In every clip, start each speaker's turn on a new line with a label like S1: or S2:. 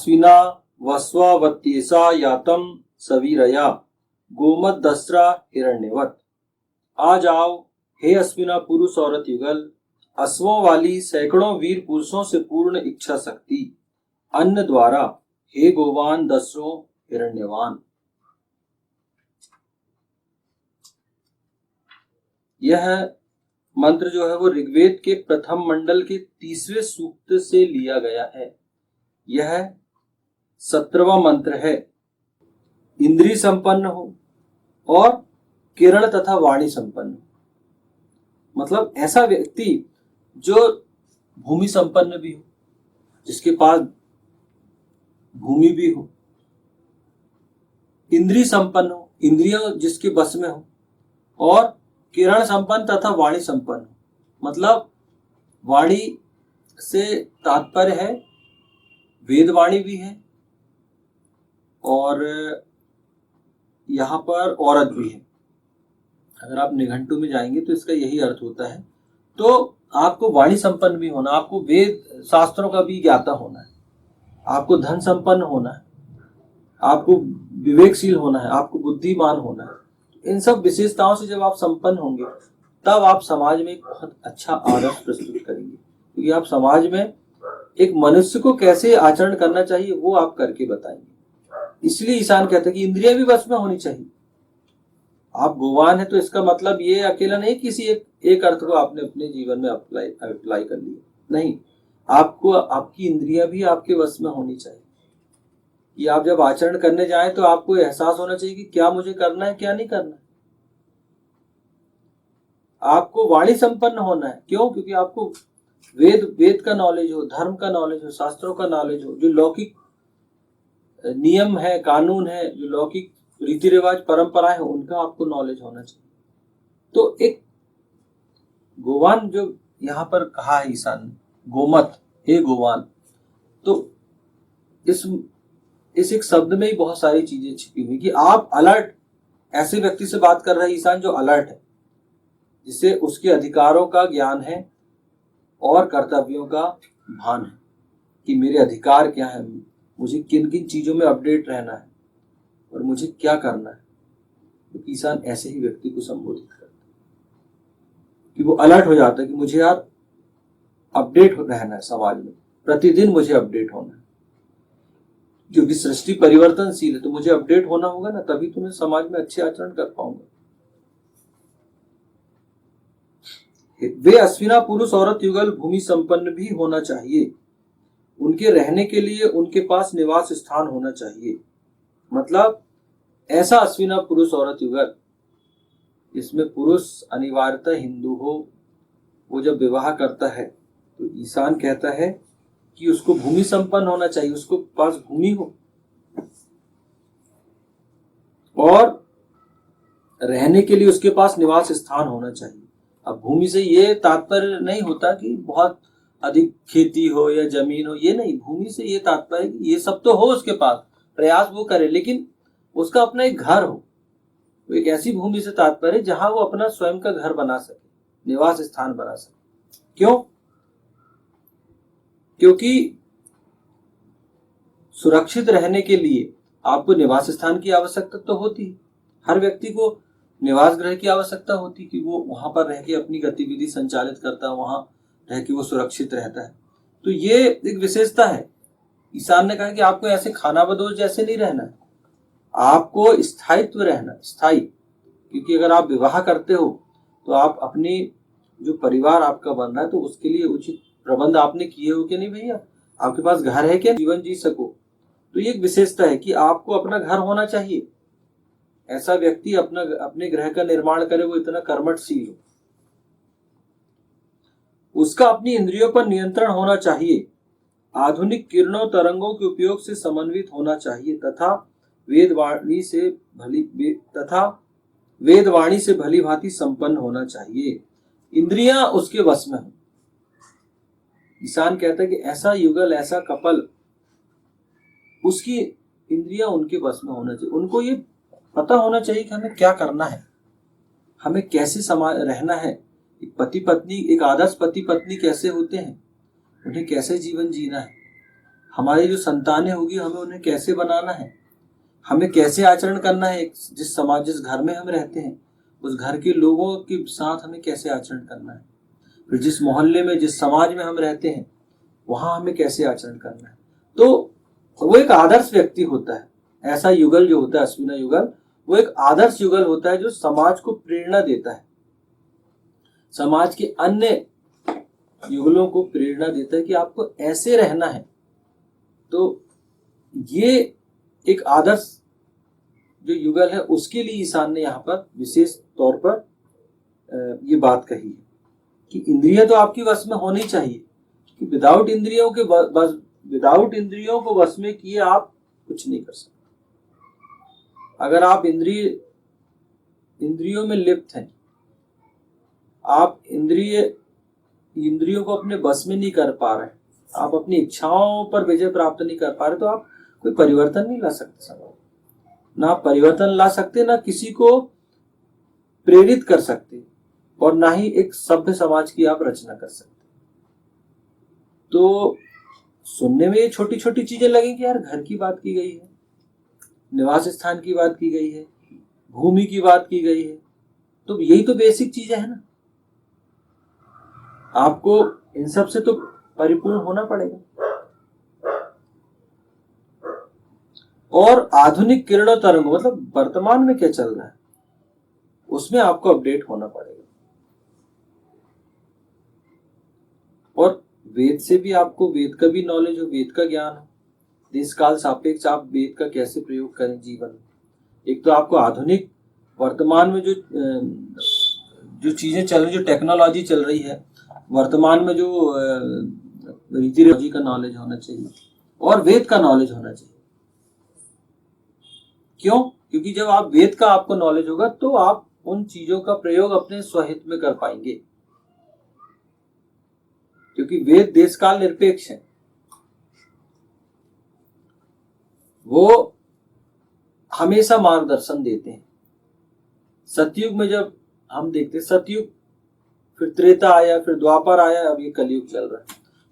S1: अश्विना वस्वावत्येषा यातम सवीरया गोमदस्रा हिरण्यवत। आ जाओ हे अश्विना पुरुष औरत युगल, अश्वों वाली सैकड़ों वीर पुरुषों से पूर्ण इच्छा शक्ति, अन्न द्वारा हे गोवान दस्रो हिरण्यवान। यह मंत्र जो है वो ऋग्वेद के प्रथम मंडल के 30वें सूक्त से लिया गया है। यह 17वां मंत्र है। इंद्रिय संपन्न हो और किरण तथा वाणी संपन्न, मतलब ऐसा व्यक्ति जो भूमि संपन्न भी हो, जिसके पास भूमि भी हो, इंद्रिय संपन्न हो, इंद्रियों जिसके बस में हो, और किरण संपन्न तथा वाणी संपन्न हो। मतलब वाणी से तात्पर्य है वेदवाणी भी है और यहाँ पर औरत भी है। अगर आप निघंटु में जाएंगे तो इसका यही अर्थ होता है। तो आपको वाणी संपन्न भी होना, आपको वेद शास्त्रों का भी ज्ञाता होना है, आपको धन संपन्न होना है, आपको विवेकशील होना है, आपको बुद्धिमान होना है। इन सब विशेषताओं से जब आप संपन्न होंगे तब आप समाज में एक बहुत अच्छा आदर्श प्रस्तुत करेंगे, क्योंकि आप समाज में एक मनुष्य को कैसे आचरण करना चाहिए वो आप करके बताएंगे। इसलिए ईशान कहते हैं कि इंद्रियां भी बस में होनी चाहिए। आप गोवान है तो इसका मतलब ये अकेला नहीं किसी एक अर्थ को आपने अपने जीवन में अप्लाई कर लिया, नहीं, आपको आपकी इंद्रियां भी आपके वश में होनी चाहिए कि आप जब आचरण करने जाएं तो आपको एहसास होना चाहिए कि क्या मुझे करना है क्या नहीं करना है। आपको वाणी संपन्न होना है, क्यों? क्योंकि आपको वेद का नॉलेज हो, धर्म का नॉलेज हो, शास्त्रों का नॉलेज हो, जो लौकिक नियम है, कानून है, जो लौकिक रीति रिवाज परंपराएं हैं, उनका आपको नॉलेज होना चाहिए। तो एक गोवान जो यहाँ पर कहा है ईशान, गोमत, हे गोवान, तो इस एक शब्द में ही बहुत सारी चीजें छिपी हुई कि आप अलर्ट, ऐसे व्यक्ति से बात कर रहे हैं ईशान जो अलर्ट है, जिसे उसके अधिकारों का ज्ञान है और कर्तव्यों का भान है कि मेरे अधिकार क्या है, मुझे किन किन चीजों में अपडेट रहना है और मुझे क्या करना है। तो किसान ऐसे ही व्यक्ति को संबोधित करता है कि वो अलर्ट हो जाता है कि मुझे यार अपडेट रहना है, समाज में प्रतिदिन मुझे अपडेट होना है, क्योंकि सृष्टि परिवर्तनशील है, तो मुझे अपडेट होना होगा ना, तभी तो मैं समाज में अच्छे आचरण कर पाऊंगा। वे अश्विना पुरुष औरत युगल भूमि संपन्न भी होना चाहिए, उनके रहने के लिए उनके पास निवास स्थान होना चाहिए। मतलब ऐसा अश्विना पुरुष औरत युगल इसमें पुरुष अनिवार्यतः हिंदू हो, वो जब विवाह करता है तो ईशान कहता है कि उसको भूमि संपन्न होना चाहिए, उसको पास भूमि हो और रहने के लिए उसके पास निवास स्थान होना चाहिए। अब भूमि से ये तात्पर्य नहीं होता कि बहुत अधिक खेती हो या जमीन हो, ये नहीं। भूमि से ये तात्पर्य कि ये सब तो हो उसके पास, प्रयास वो करे, लेकिन उसका अपना एक घर हो। तो एक ऐसी भूमि से तात्पर्य जहां वो अपना स्वयं का घर बना सके, निवास स्थान बना सके। क्यों? क्योंकि सुरक्षित रहने के लिए आपको निवास स्थान की आवश्यकता तो होती है। हर व्यक्ति को निवास गृह की आवश्यकता होती कि वो वहां पर रह के अपनी गतिविधि संचालित करता है, वहां रह के वो सुरक्षित रहता है। तो ये एक विशेषता है। ईशान ने कहा कि आपको ऐसे खानाबदोश जैसे नहीं रहना है, आपको स्थायित्व रहना, स्थायी। क्योंकि अगर आप विवाह करते हो तो आप अपनी जो परिवार आपका बन रहा है तो उसके लिए उचित प्रबंध आपने किए हो कि नहीं भैया, आपके पास घर है क्या, जीवन जी सको। तो ये एक विशेषता है कि आपको अपना घर होना चाहिए। ऐसा व्यक्ति अपने ग्रह का निर्माण करे, वो इतना कर्मठशील हो। उसका अपनी इंद्रियों पर नियंत्रण होना चाहिए, आधुनिक किरणों तरंगों के उपयोग से समन्वित होना चाहिए तथा वेदवाणी से भली भांति संपन्न होना चाहिए। इंद्रियां उसके वश में हो। ईशान कहता है कि ऐसा युगल, ऐसा कपल, उसकी इंद्रियां उनके वश में होना चाहिए। उनको ये पता होना चाहिए कि हमें क्या करना है, हमें कैसे रहना है। एक पति पत्नी, एक आदर्श पति पत्नी कैसे होते हैं, उन्हें कैसे जीवन जीना है, हमारी जो संतानें होगी हमें उन्हें कैसे बनाना है, हमें कैसे आचरण करना है, जिस घर में हम रहते हैं उस घर के लोगों के साथ हमें कैसे आचरण करना है, फिर जिस मोहल्ले में, जिस समाज में हम रहते हैं वहां हमें कैसे आचरण करना है। तो वो एक आदर्श व्यक्ति होता है। ऐसा युगल जो होता है, अश्विना युगल, वो एक आदर्श युगल होता है जो समाज को प्रेरणा देता है, समाज के अन्य युगलों को प्रेरणा देता है कि आपको ऐसे रहना है। तो ये एक आदर्श जो युगल है उसके लिए ईशान ने यहाँ पर विशेष तौर पर ये बात कही है कि इंद्रिय तो आपकी वश में होनी चाहिए, कि विदाउट इंद्रियों को वश में किए आप कुछ नहीं कर सकते। अगर आप इंद्रियों में लिप्त हैं, आप इंद्रियों को अपने बस में नहीं कर पा रहे, आप अपनी इच्छाओं पर विजय प्राप्त नहीं कर पा रहे, तो आप कोई परिवर्तन नहीं ला सकते समाज, ना आप परिवर्तन ला सकते, ना किसी को प्रेरित कर सकते, और ना ही एक सभ्य समाज की आप रचना कर सकते। तो सुनने में ये छोटी छोटी चीजें लगेंगी, यार घर की बात की गई है, निवास स्थान की बात की गई है, भूमि की बात की गई है, तो यही तो बेसिक चीजें हैं ना। आपको इन सब से तो परिपूर्ण होना पड़ेगा। और आधुनिक किरणों तरंगों, मतलब वर्तमान में क्या चल रहा है उसमें आपको अपडेट होना पड़ेगा। और वेद से भी आपको, वेद का भी नॉलेज हो, वेद का ज्ञान हो, देश काल सापेक्ष आप वेद का कैसे प्रयोग करें जीवन में। एक तो आपको आधुनिक वर्तमान में जो चीजें चल रही, जो टेक्नोलॉजी चल रही है वर्तमान में, जो रीति रिवाज का नॉलेज होना चाहिए और वेद का नॉलेज होना चाहिए। क्यों? क्योंकि जब आप वेद का आपको नॉलेज होगा तो आप उन चीजों का प्रयोग अपने स्वहित में कर पाएंगे, क्योंकि वेद देश काल निरपेक्ष है। वो हमेशा मार्गदर्शन देते हैं। सतयुग में जब हम देखते, सतयुग, फिर त्रेता आया, फिर द्वापर आया, अब ये कलयुग चल रहा है,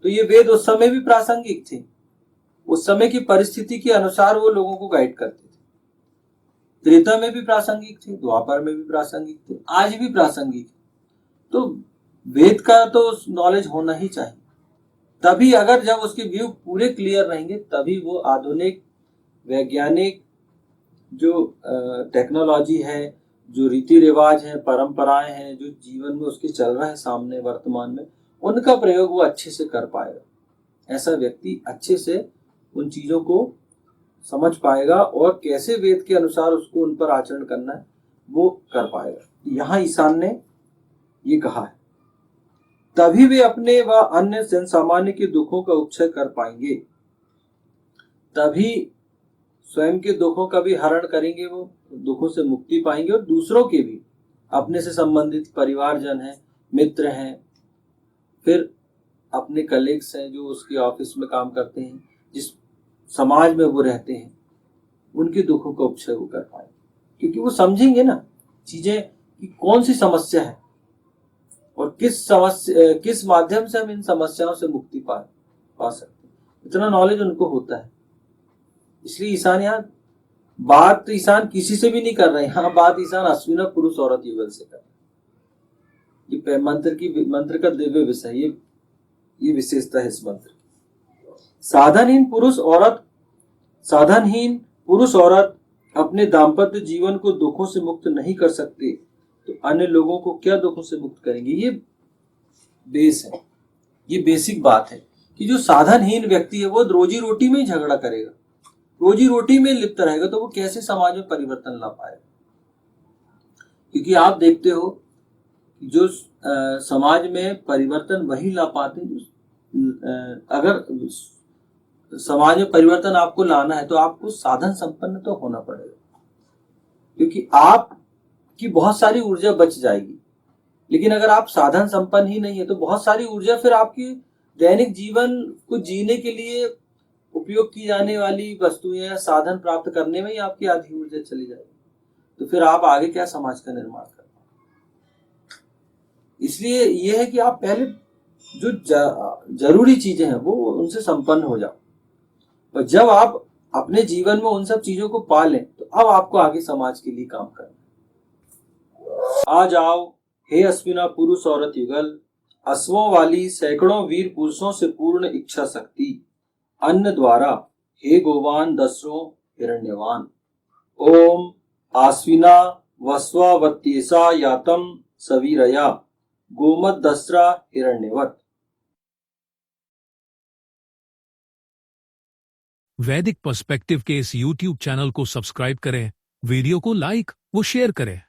S1: तो ये वेद उस समय भी प्रासंगिक थे। उस समय की परिस्थिति के अनुसार वो लोगों को गाइड करते थे। त्रेता में भी प्रासंगिक थे, द्वापर में भी प्रासंगिक थे, आज भी प्रासंगिक है। तो वेद का तो नॉलेज होना ही चाहिए। तभी, अगर जब उसके व्यू पूरे क्लियर रहेंगे, तभी वो आधुनिक वैज्ञानिक जो टेक्नोलॉजी है, जो रीति रिवाज है, परंपराएं हैं, जो जीवन में उसके चल रहा है सामने वर्तमान में, उनका प्रयोग वो अच्छे से कर पाएगा। ऐसा व्यक्ति अच्छे से उन चीजों को समझ पाएगा और कैसे वेद के अनुसार उसको उन पर आचरण करना है वो कर पाएगा। यहाँ ईशान ने ये कहा है, तभी वे अपने व अन्य जन सामान्य के दुखों का उपक्षय कर पाएंगे, तभी स्वयं के दुखों का भी हरण करेंगे, वो दुखों से मुक्ति पाएंगे, और दूसरों के भी, अपने से संबंधित परिवारजन हैं, मित्र हैं, फिर अपने कलीग्स हैं जो उसके ऑफिस में काम करते हैं, जिस समाज में वो रहते हैं, उनके दुखों का उपक्षय वो कर पाएंगे, क्योंकि वो समझेंगे ना चीजें कि कौन सी समस्या है और किस माध्यम से हम इन समस्याओं से मुक्ति पा सकते हैं। इतना नॉलेज उनको होता है। इसलिए ईशान यहाँ बात ईशान किसी से भी नहीं कर रहे हैं, यहाँ बात ईशान अश्विना पुरुष औरत युगल से कर रहे हैं। ये मंत्र का दिव्य विषय, ये विशेषता है इस मंत्र। साधनहीन पुरुष औरत अपने दाम्पत्य जीवन को दुखों से मुक्त नहीं कर सकते, तो अन्य लोगों को क्या दुखों से मुक्त करेंगे। ये बेस है, ये बेसिक बात है कि जो साधनहीन व्यक्ति है वो रोजी रोटी में ही झगड़ा करेगा, रोजी रोटी में लिप्त रहेगा, तो वो कैसे समाज में परिवर्तन ला पाएगा। क्योंकि आप देखते हो जो समाज में परिवर्तन वही ला पाते हैं, अगर समाज में परिवर्तन आपको लाना है तो आपको साधन संपन्न तो होना पड़ेगा, क्योंकि आपकी बहुत सारी ऊर्जा बच जाएगी। लेकिन अगर आप साधन संपन्न ही नहीं है तो बहुत सारी ऊर्जा फिर आपकी दैनिक जीवन को जीने के लिए उपयोग की जाने वाली वस्तुएं या साधन प्राप्त करने में ही आपकी आधी ऊर्जा चली जाएगी, तो फिर आप आगे क्या समाज का निर्माण कर पाएंगे। इसलिए यह है कि आप पहले जो जरूरी चीजें हैं वो उनसे संपन्न हो जाओ, और जब आप अपने जीवन में उन सब चीजों को पा लें तो अब आपको आगे समाज के लिए काम करना है। आ जाओ हे अश्विना पुरुष औरत युगल, अश्वों वाली सैकड़ों वीर पुरुषों से पूर्ण इच्छा शक्ति, अन्न द्वारा हे गोवान दसरों हिरण्यवान। ओम आश्विना वस्वावत्येषा यातम सवीरया गोमत दस्रा हिरण्यवत।
S2: वैदिक पर्सपेक्टिव के इस YouTube चैनल को सब्सक्राइब करें, वीडियो को लाइक व शेयर करें।